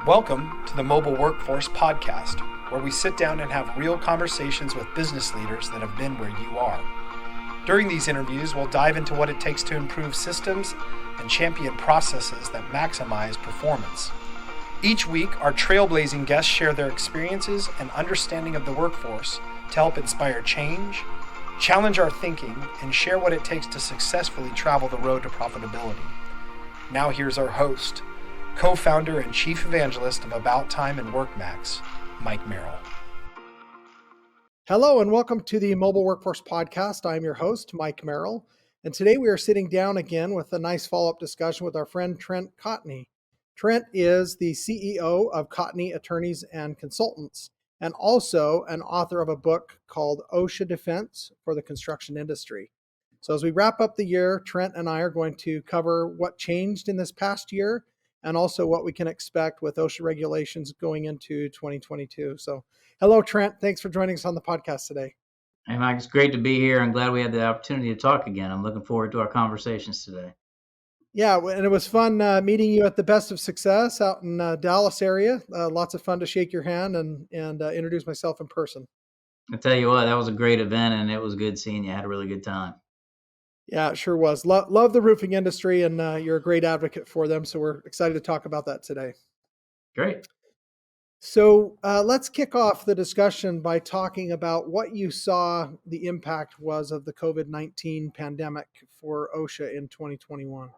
Welcome to the Mobile Workforce Podcast, where we sit down and have real conversations with business leaders that have been where you are. During these interviews, we'll dive into what it takes to improve systems and champion processes that maximize performance. Each week, our trailblazing guests share their experiences and understanding of the workforce to help inspire change, challenge our thinking, and share what it takes to successfully travel the road to profitability. Now here's our host, co-founder and chief evangelist of About Time and WorkMax, Mike Merrill. Hello and welcome to the Mobile Workforce Podcast. I'm your host, Mike Merrill, and today we are sitting down again with a nice follow-up discussion with our friend Trent Cotney. Trent is the CEO of Cotney Attorneys and Consultants, and also an author of a book called OSHA Defense for the Construction Industry. So as we wrap up the year, Trent and I are going to cover what changed in this past year and also what we can expect with OSHA regulations going into 2022. So hello, Trent. Thanks for joining us on the podcast today. Hey, Mike, it's great to be here. I'm glad we had the opportunity to talk again. I'm looking forward to our conversations today. Yeah, and it was fun meeting you at the Best of Success out in Dallas area. Lots of fun to shake your hand and introduce myself in person. I tell you what, that was a great event, and it was good seeing you. I had a really good time. Yeah, it sure was. Love the roofing industry, and you're a great advocate for them. So we're excited to talk about that today. Great. So let's kick off the discussion by talking about what you saw the impact was of the COVID-19 pandemic for OSHA in 2021.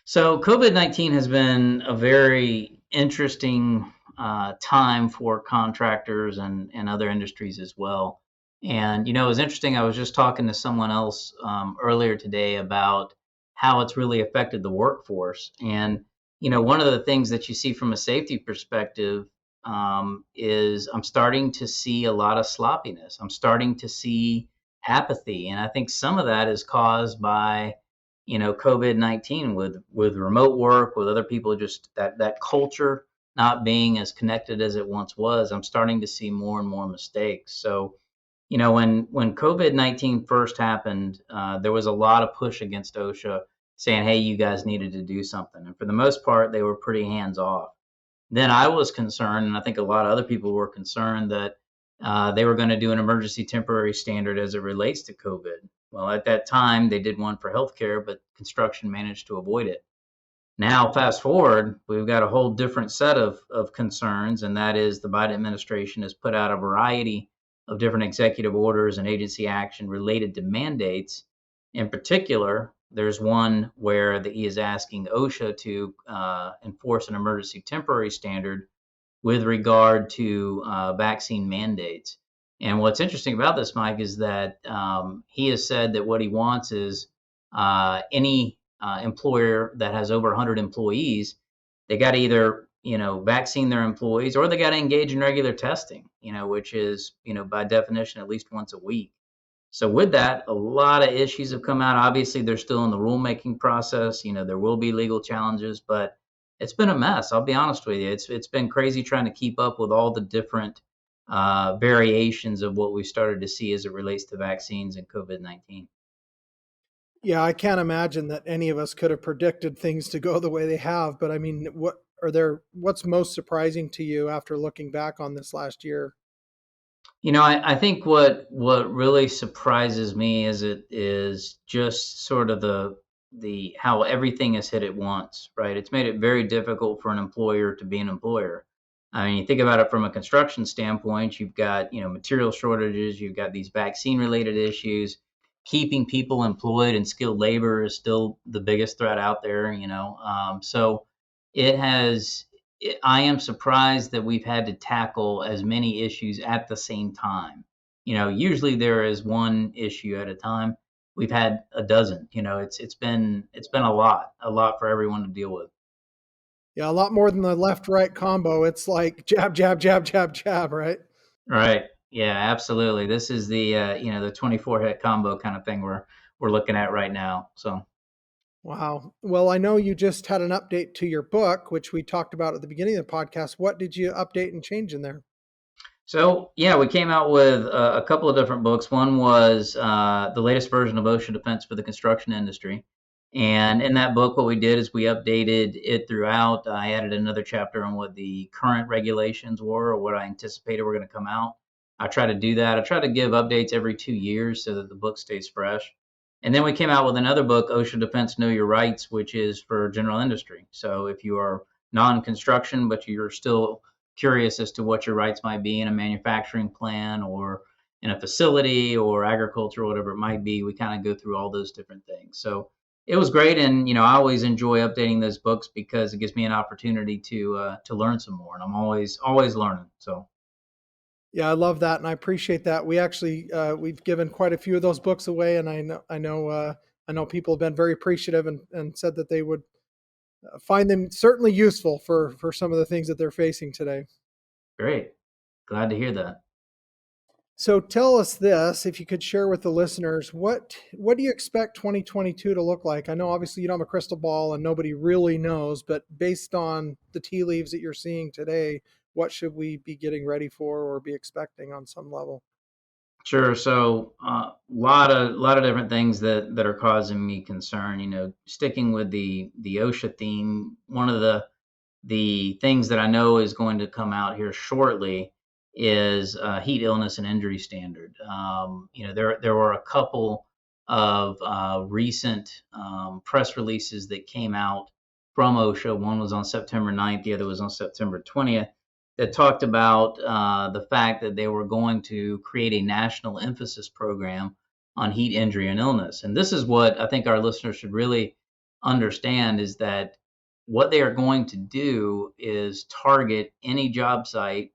So COVID-19 has been a very interesting time for contractors and other industries as well. And, it was interesting. I was just talking to someone else earlier today about how it's really affected the workforce. And, one of the things that you see from a safety perspective is I'm starting to see a lot of sloppiness. I'm starting to see apathy. And I think some of that is caused by, COVID-19 with remote work, with other people, just that culture not being as connected as it once was. I'm starting to see more and more mistakes. So, when COVID-19 first happened, there was a lot of push against OSHA saying, hey, you guys needed to do something. And for the most part, they were pretty hands off. Then I was concerned, and I think a lot of other people were concerned that they were going to do an emergency temporary standard as it relates to COVID. Well, at that time, they did one for healthcare, but construction managed to avoid it. Now, fast forward, we've got a whole different set of concerns, and that is the Biden administration has put out a variety of different executive orders and agency action related to mandates. In particular, there's one where he is asking OSHA to enforce an emergency temporary standard with regard to vaccine mandates. And what's interesting about this, Mike, is that he has said that what he wants is any employer that has over 100 employees, they got to either vaccine their employees, or they got to engage in regular testing, which is, by definition, at least once a week. So with that, a lot of issues have come out. Obviously, they're still in the rulemaking process. There will be legal challenges, but it's been a mess. I'll be honest with you. It's been crazy trying to keep up with all the different variations of what we started to see as it relates to vaccines and COVID-19. Yeah, I can't imagine that any of us could have predicted things to go the way they have. But I mean, what's most surprising to you after looking back on this last year? I think what really surprises me is just sort of the how everything is hit at once, right? It's made it very difficult for an employer to be an employer. I mean, you think about it from a construction standpoint, you've got, material shortages, you've got these vaccine related issues. Keeping people employed and skilled labor is still the biggest threat out there, so I am surprised that we've had to tackle as many issues at the same time. Usually there is one issue at a time. We've had a dozen. It's been a lot for everyone to deal with. Yeah, a lot more than the left-right combo. It's like jab, jab, jab, jab, jab, right? Right. Yeah, absolutely. This is the the 24 hit combo kind of thing we're looking at right now. So. Wow. Well, I know you just had an update to your book, which we talked about at the beginning of the podcast. What did you update and change in there? So, yeah, we came out with a couple of different books. One was the latest version of OSHA Defense for the Construction Industry. And in that book, what we did is we updated it throughout. I added another chapter on what the current regulations were or what I anticipated were going to come out. I try to do that. I try to give updates every 2 years so that the book stays fresh. And then we came out with another book, OSHA Defense Know Your Rights, which is for general industry. So if you are non-construction, but you're still curious as to what your rights might be in a manufacturing plant or in a facility or agriculture, whatever it might be, we kind of go through all those different things. So it was great, and I always enjoy updating those books because it gives me an opportunity to learn some more, and I'm always learning. So Yeah, I love that, and I appreciate that. We actually we've given quite a few of those books away, and I know people have been very appreciative and said that they would find them certainly useful for some of the things that they're facing today. great, glad to hear that. So tell us this, if you could share with the listeners, what do you expect 2022 to look like? I know obviously you don't have a crystal ball and nobody really knows, but based on the tea leaves that you're seeing today, what should we be getting ready for or be expecting on some level? Sure. So, lot of different things that are causing me concern. Sticking with the OSHA theme, one of the things that I know is going to come out here shortly is heat illness and injury standard. There were a couple of recent press releases that came out from OSHA. One was on September 9th, the other was on September 20th, that talked about the fact that they were going to create a national emphasis program on heat injury and illness. And this is what I think our listeners should really understand is that what they are going to do is target any job site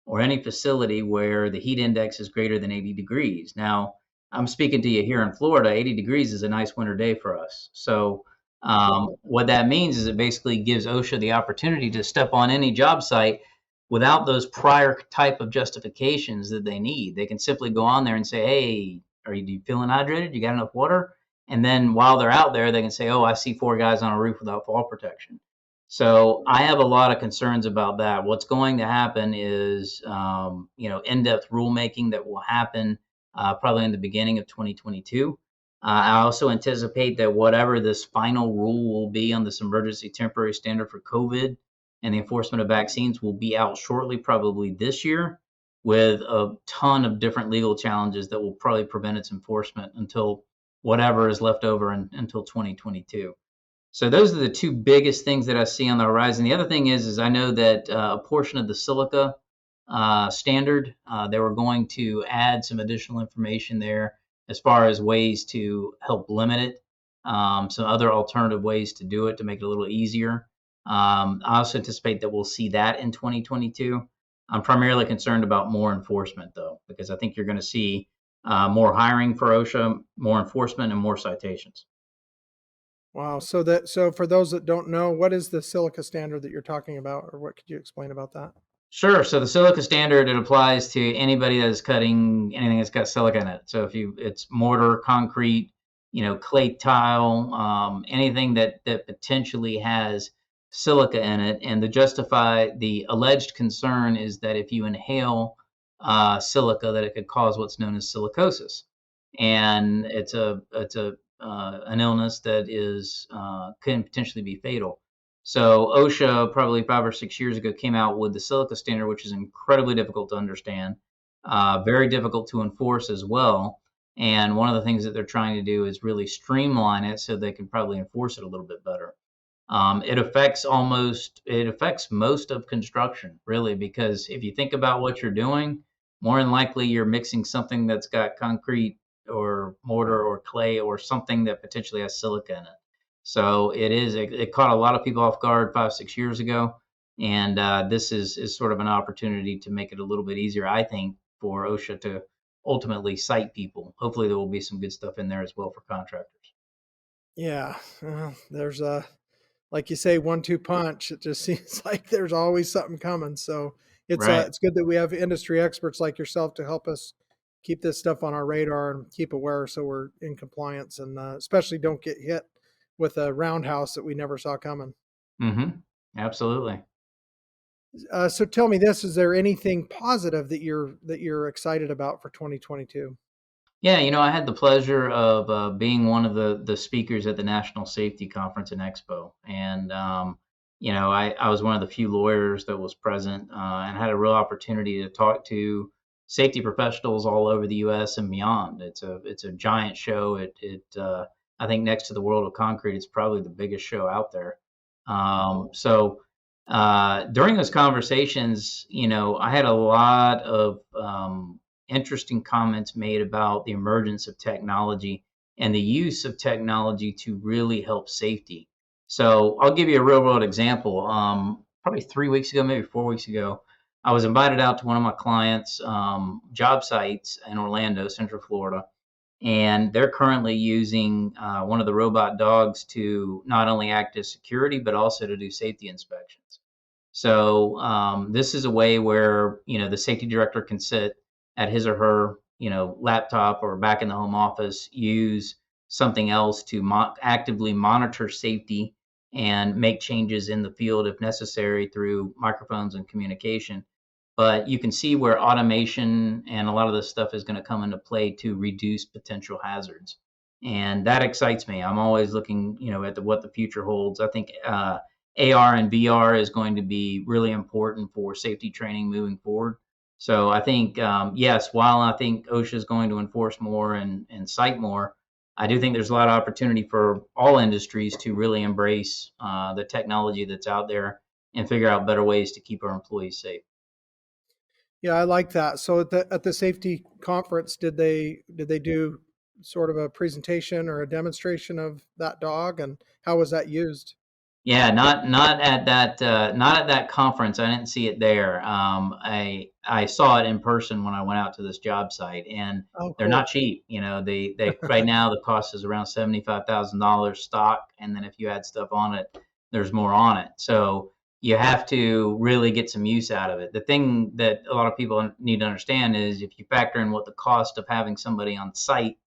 or any facility where the heat index is greater than 80 degrees. Now, I'm speaking to you here in Florida. 80 degrees is a nice winter day for us. So, what that means is it basically gives OSHA the opportunity to step on any job site without those prior type of justifications that they need. They can simply go on there and say, "Hey, are you feeling hydrated? You got enough water?" And then while they're out there, they can say, "Oh, I see 4 guys on a roof without fall protection." So I have a lot of concerns about that. What's going to happen is, in-depth rulemaking that will happen probably in the beginning of 2022. I also anticipate that whatever this final rule will be on this emergency temporary standard for COVID and the enforcement of vaccines will be out shortly, probably this year, with a ton of different legal challenges that will probably prevent its enforcement until whatever is left over until 2022. So those are the two biggest things that I see on the horizon. The other thing is I know that a portion of the silica standard, they were going to add some additional information there as far as ways to help limit it, some other alternative ways to do it to make it a little easier. I also anticipate that we'll see that in 2022. I'm primarily concerned about more enforcement, though, because I think you're going to see more hiring for OSHA, more enforcement, and more citations. Wow. So for those that don't know, what is the silica standard that you're talking about, or what could you explain about that? Sure. So the silica standard, it applies to anybody that is cutting anything that's got silica in it. So it's mortar, concrete, clay tile, anything that potentially has silica in it. And the alleged concern is that if you inhale silica, that it could cause what's known as silicosis, and it's an illness that is can potentially be fatal. So OSHA probably 5 or 6 years ago came out with the silica standard, which is incredibly difficult to understand, very difficult to enforce as well. And one of the things that they're trying to do is really streamline it so they can probably enforce it a little bit better. It affects most of construction really, because if you think about what you're doing, more than likely you're mixing something that's got concrete or mortar or clay or something that potentially has silica in it. So it caught a lot of people off guard 5 6 years ago, and this is sort of an opportunity to make it a little bit easier, I think, for OSHA to ultimately cite people. Hopefully there will be some good stuff in there as well for contractors. Yeah, there's a like you say, 1-2 punch. It just seems like there's always something coming. So Right. it's good that we have industry experts like yourself to help us keep this stuff on our radar and keep aware, so we're in compliance and especially don't get hit with a roundhouse that we never saw coming. Mm-hmm. Absolutely. So tell me this: is there anything positive that you're excited about for 2022? Yeah, I had the pleasure of being one of the speakers at the National Safety Conference and Expo, and I was one of the few lawyers that was present and had a real opportunity to talk to safety professionals all over the U.S. and beyond. It's a giant show. I think next to the World of Concrete, it's probably the biggest show out there. During those conversations, I had a lot of interesting comments made about the emergence of technology and the use of technology to really help safety. So I'll give you a real world example. Probably 3 weeks ago, maybe 4 weeks ago, I was invited out to one of my clients' job sites in Orlando, Central Florida, and they're currently using one of the robot dogs to not only act as security but also to do safety inspections. So this is a way where the safety director can sit at his or her laptop or back in the home office, use something else to actively monitor safety and make changes in the field if necessary through microphones and communication. But you can see where automation and a lot of this stuff is going to come into play to reduce potential hazards, and that excites me. I'm always looking, at what the future holds. I think AR and VR is going to be really important for safety training moving forward. So I think, yes, while I think OSHA is going to enforce more and cite more, I do think there's a lot of opportunity for all industries to really embrace the technology that's out there and figure out better ways to keep our employees safe. Yeah, I like that. So at the safety conference, did they do sort of a presentation or a demonstration of that dog, and how was that used? Yeah, not at that conference. I didn't see it there. I saw it in person when I went out to this job site, and Oh, they're not cool. cheap. They right now the cost is around $75,000 stock, and then if you add stuff on it, there's more on it. So you have to really get some use out of it. The thing that a lot of people need to understand is if you factor in what the cost of having somebody on site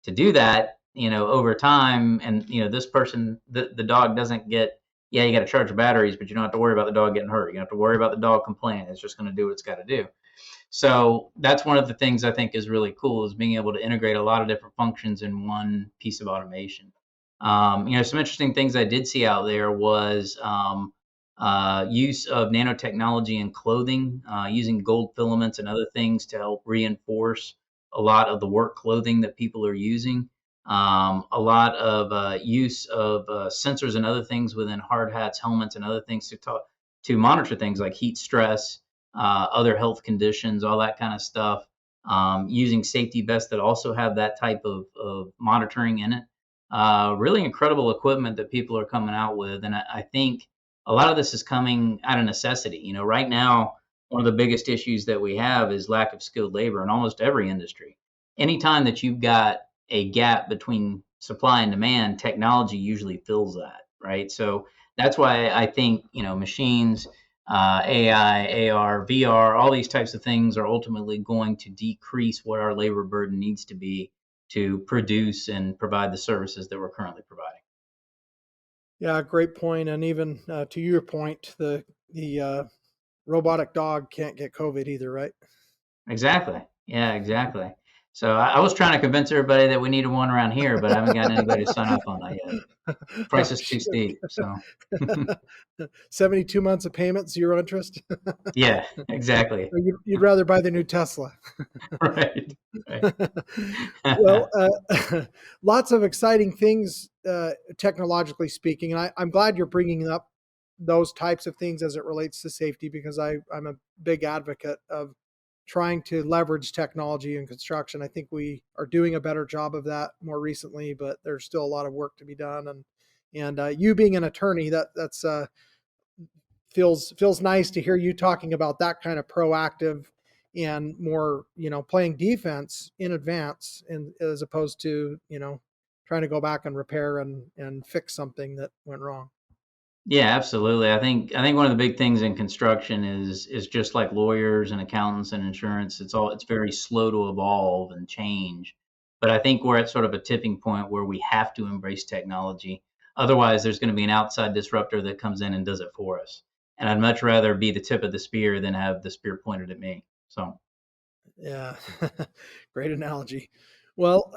to do that, over time, and this person, the dog doesn't get, yeah, you got to charge the batteries, but you don't have to worry about the dog getting hurt. You don't have to worry about the dog complaining. It's just going to do what it's got to do. So that's one of the things I think is really cool, is being able to integrate a lot of different functions in one piece of automation. Some interesting things I did see out there was use of nanotechnology in clothing, using gold filaments and other things to help reinforce a lot of the work clothing that people are using. A lot of use of sensors and other things within hard hats, helmets, and other things to monitor things like heat stress, other health conditions, all that kind of stuff. Using safety vests that also have that type of monitoring in it. Really incredible equipment that people are coming out with, and I think a lot of this is coming out of necessity. Right now, one of the biggest issues that we have is lack of skilled labor in almost every industry. Anytime that you've got a gap between supply and demand, technology usually fills that, right? So that's why I think, machines, AI, AR, VR, all these types of things are ultimately going to decrease what our labor burden needs to be to produce and provide the services that we're currently providing. Yeah, great point. And even to your point, the robotic dog can't get COVID either, right? Exactly. Yeah, exactly. So I was trying to convince everybody that we needed one around here, but I haven't gotten anybody to sign up on that yet. Price Oh, is too shoot. steep. So 72 months of payment, zero interest. yeah, exactly. Or you'd rather buy the new Tesla. Right. Right. Well, lots of exciting things, technologically speaking, and I'm glad you're bringing up those types of things as it relates to safety, because I'm a big advocate of trying to leverage technology in construction. I think we are doing a better job of that more recently, but there's still a lot of work to be done. And you being an attorney, that's feels nice to hear you talking about that kind of proactive and more, playing defense in advance, and as opposed to, trying to go back and repair and fix something that went wrong. Yeah, absolutely. I think one of the big things in construction is just like lawyers and accountants and insurance. It's very slow to evolve and change. But I think we're at sort of a tipping point where we have to embrace technology. Otherwise, there's going to be an outside disruptor that comes in and does it for us. And I'd much rather be the tip of the spear than have the spear pointed at me. So Yeah. Great analogy. Well,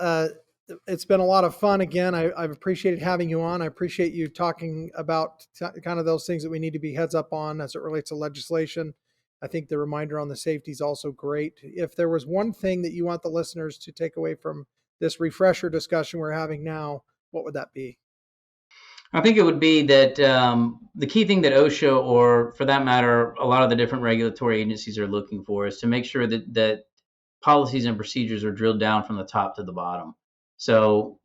it's been a lot of fun again. I've appreciated having you on. I appreciate you talking about kind of those things that we need to be heads up on as it relates to legislation. I think the reminder on the safety is also great. If there was one thing that you want the listeners to take away from this refresher discussion we're having now, what would that be? I think it would be that the key thing that OSHA, or for that matter, a lot of the different regulatory agencies are looking for, is to make sure that policies and procedures are drilled down from the top to the bottom. So,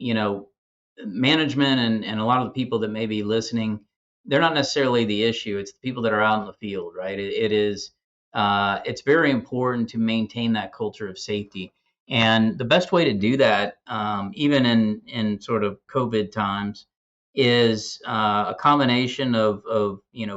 management and a lot of the people that may be listening, they're not necessarily the issue. It's the people that are out in the field, right? It's very important to maintain that culture of safety. And the best way to do that, even in sort of COVID times, is a combination of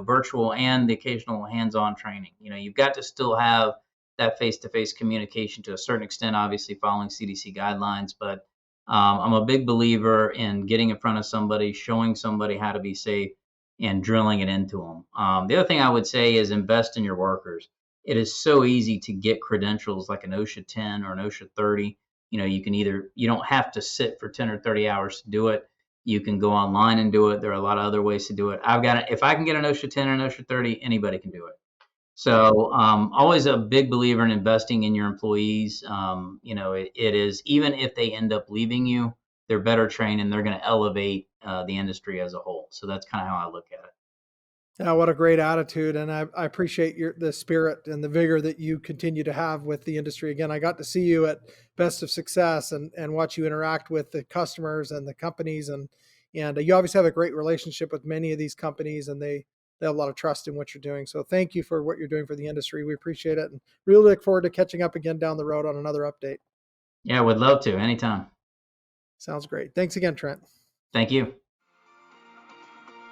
virtual and the occasional hands-on training. You've got to still have that face-to-face communication to a certain extent, obviously following CDC guidelines. But I'm a big believer in getting in front of somebody, showing somebody how to be safe, and drilling it into them. The other thing I would say is invest in your workers. It is so easy to get credentials like an OSHA 10 or an OSHA 30. You don't have to sit for 10 or 30 hours to do it. You can go online and do it. There are a lot of other ways to do it. If I can get an OSHA 10 or an OSHA 30, anybody can do it. So always a big believer in investing in your employees. It is, even if they end up leaving you, they're better trained and they're going to elevate the industry as a whole. So that's kind of how I look at it. Yeah, what a great attitude. And I appreciate the spirit and the vigor that you continue to have with the industry. Again, I got to see you at Best of Success and watch you interact with the customers and the companies. And you obviously have a great relationship with many of these companies, and they have a lot of trust in what you're doing. So thank you for what you're doing for the industry. We appreciate it, and really look forward to catching up again down the road on another update. Yeah, would love to. Anytime. Sounds great. Thanks again, Trent. Thank you.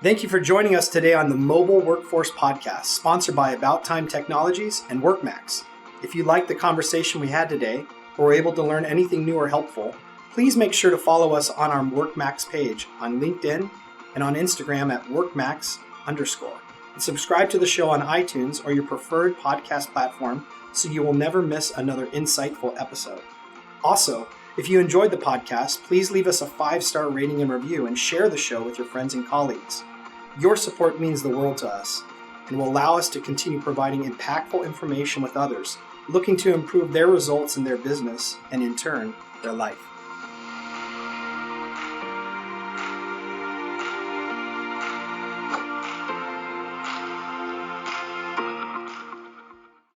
Thank you for joining us today on the Mobile Workforce Podcast, sponsored by About Time Technologies and WorkMax. If you liked the conversation we had today, or were able to learn anything new or helpful, please make sure to follow us on our WorkMax page on LinkedIn and on Instagram at WorkMax_. And subscribe to the show on iTunes or your preferred podcast platform so you will never miss another insightful episode. Also, if you enjoyed the podcast, please leave us a 5-star rating and review and share the show with your friends and colleagues. Your support means the world to us and will allow us to continue providing impactful information with others looking to improve their results in their business and, in turn, their life.